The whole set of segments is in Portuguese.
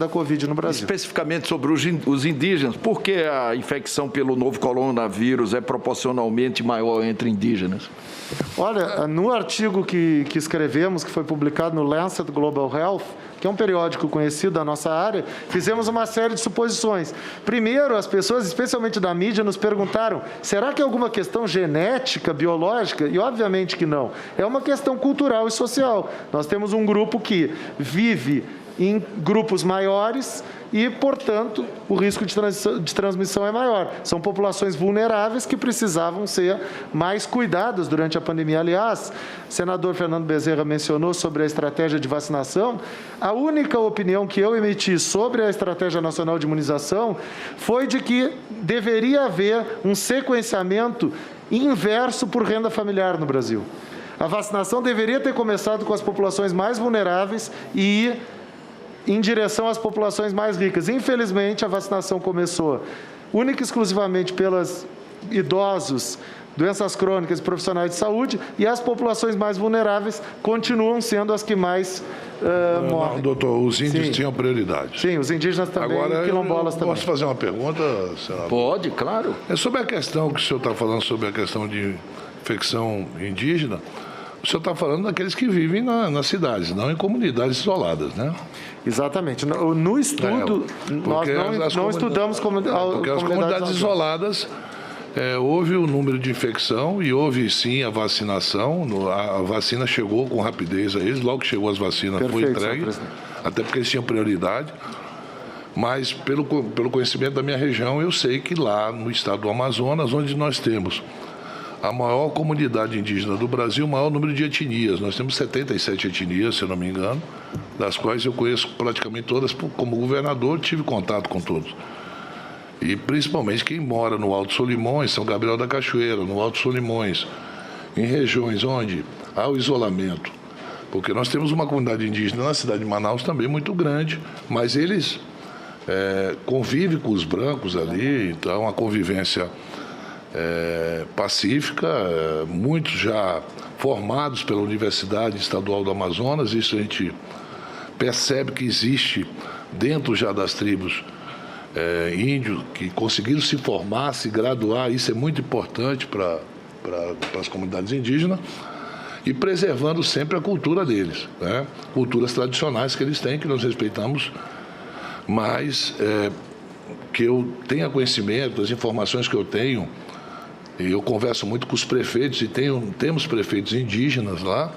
da Covid no Brasil. Especificamente sobre os indígenas, por que a infecção pelo novo coronavírus é proporcionalmente maior entre indígenas? Olha, no artigo que escrevemos, que foi publicado no Lancet Global Health, que é um periódico conhecido da nossa área, fizemos uma série de suposições. Primeiro, as pessoas, especialmente da mídia, nos perguntaram, será que é alguma questão genética, biológica? E obviamente que não. É uma questão cultural e social. Nós temos um grupo que vive em grupos maiores e, portanto, o risco de transmissão é maior. São populações vulneráveis que precisavam ser mais cuidadas durante a pandemia. Aliás, o senador Fernando Bezerra mencionou sobre a estratégia de vacinação. A única opinião que eu emiti sobre a Estratégia Nacional de Imunização foi de que deveria haver um sequenciamento inverso por renda familiar no Brasil. A vacinação deveria ter começado com as populações mais vulneráveis e ir em direção às populações mais ricas. Infelizmente, a vacinação começou única e exclusivamente pelos idosos, doenças crônicas e profissionais de saúde, e as populações mais vulneráveis continuam sendo as que mais morrem. Não, doutor, os índios tinham prioridade. Sim, os indígenas também, agora, quilombolas também. Posso fazer uma pergunta, senador? Pode, claro. É sobre a questão que o senhor está falando, sobre a questão de infecção indígena. O senhor está falando daqueles que vivem nas cidades, não em comunidades isoladas, né? Exatamente. No estudo, nós não estudamos porque as comunidades isoladas, houve o número de infecção e houve, sim, a vacinação. A vacina chegou com rapidez a eles, logo que chegou as vacinas, foi entregue, até porque eles tinham prioridade. Mas, pelo conhecimento da minha região, eu sei que lá no estado do Amazonas, onde nós temos a maior comunidade indígena do Brasil, o maior número de etnias. Nós temos 77 etnias, se eu não me engano, das quais eu conheço praticamente todas. Como governador, tive contato com todos. E principalmente quem mora no Alto Solimões, São Gabriel da Cachoeira, no Alto Solimões, em regiões onde há o isolamento. Porque nós temos uma comunidade indígena na cidade de Manaus também muito grande, mas eles convivem com os brancos ali, então a convivência pacífica, muitos já formados pela Universidade Estadual do Amazonas. Isso a gente percebe que existe dentro já das tribos índios que conseguiram se formar, se graduar. Isso é muito importante para as comunidades indígenas, e preservando sempre a cultura deles, né? Culturas tradicionais que eles têm, que nós respeitamos, mas que eu tenha conhecimento, as informações que eu tenho. Eu converso muito com os prefeitos, e temos prefeitos indígenas lá.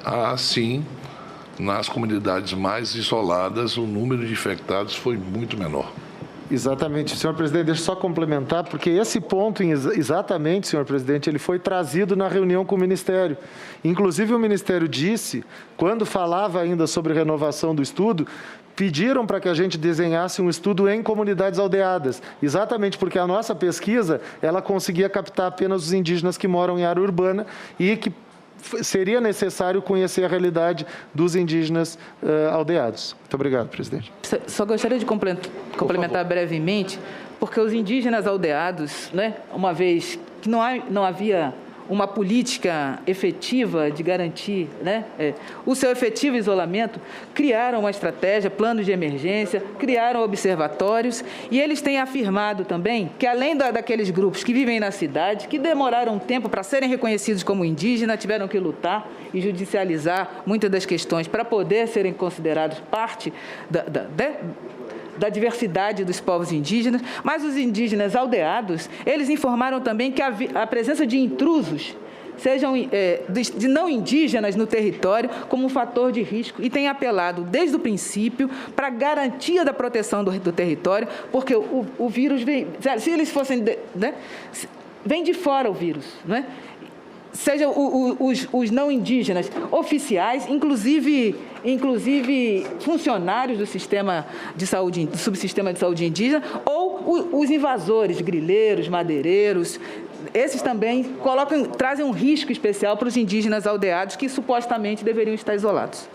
Assim, nas comunidades mais isoladas, o número de infectados foi muito menor. Exatamente. Senhor presidente, deixa eu só complementar, porque esse ponto, exatamente, senhor presidente, ele foi trazido na reunião com o Ministério. Inclusive, o Ministério disse, quando falava ainda sobre renovação do estudo, pediram para que a gente desenhasse um estudo em comunidades aldeadas, exatamente porque a nossa pesquisa, ela conseguia captar apenas os indígenas que moram em área urbana e que seria necessário conhecer a realidade dos indígenas aldeados. Muito obrigado, presidente. Só gostaria de complementar brevemente, porque os indígenas aldeados, né, uma vez que não havia uma política efetiva de garantir, né, o seu efetivo isolamento, criaram uma estratégia, planos de emergência, criaram observatórios, e eles têm afirmado também que, além daqueles grupos que vivem na cidade, que demoraram tempo para serem reconhecidos como indígenas, tiveram que lutar e judicializar muitas das questões para poder serem considerados parte da diversidade dos povos indígenas, mas os indígenas aldeados, eles informaram também que a presença de intrusos, sejam de não indígenas no território, como um fator de risco, e têm apelado desde o princípio para a garantia da proteção do território, porque o vírus vem, se eles fossem, né, vem de fora o vírus, não é? Seja os não indígenas oficiais, inclusive funcionários do sistema de saúde, do subsistema de saúde indígena, ou os invasores, grileiros, madeireiros. Esses também trazem um risco especial para os indígenas aldeados que supostamente deveriam estar isolados.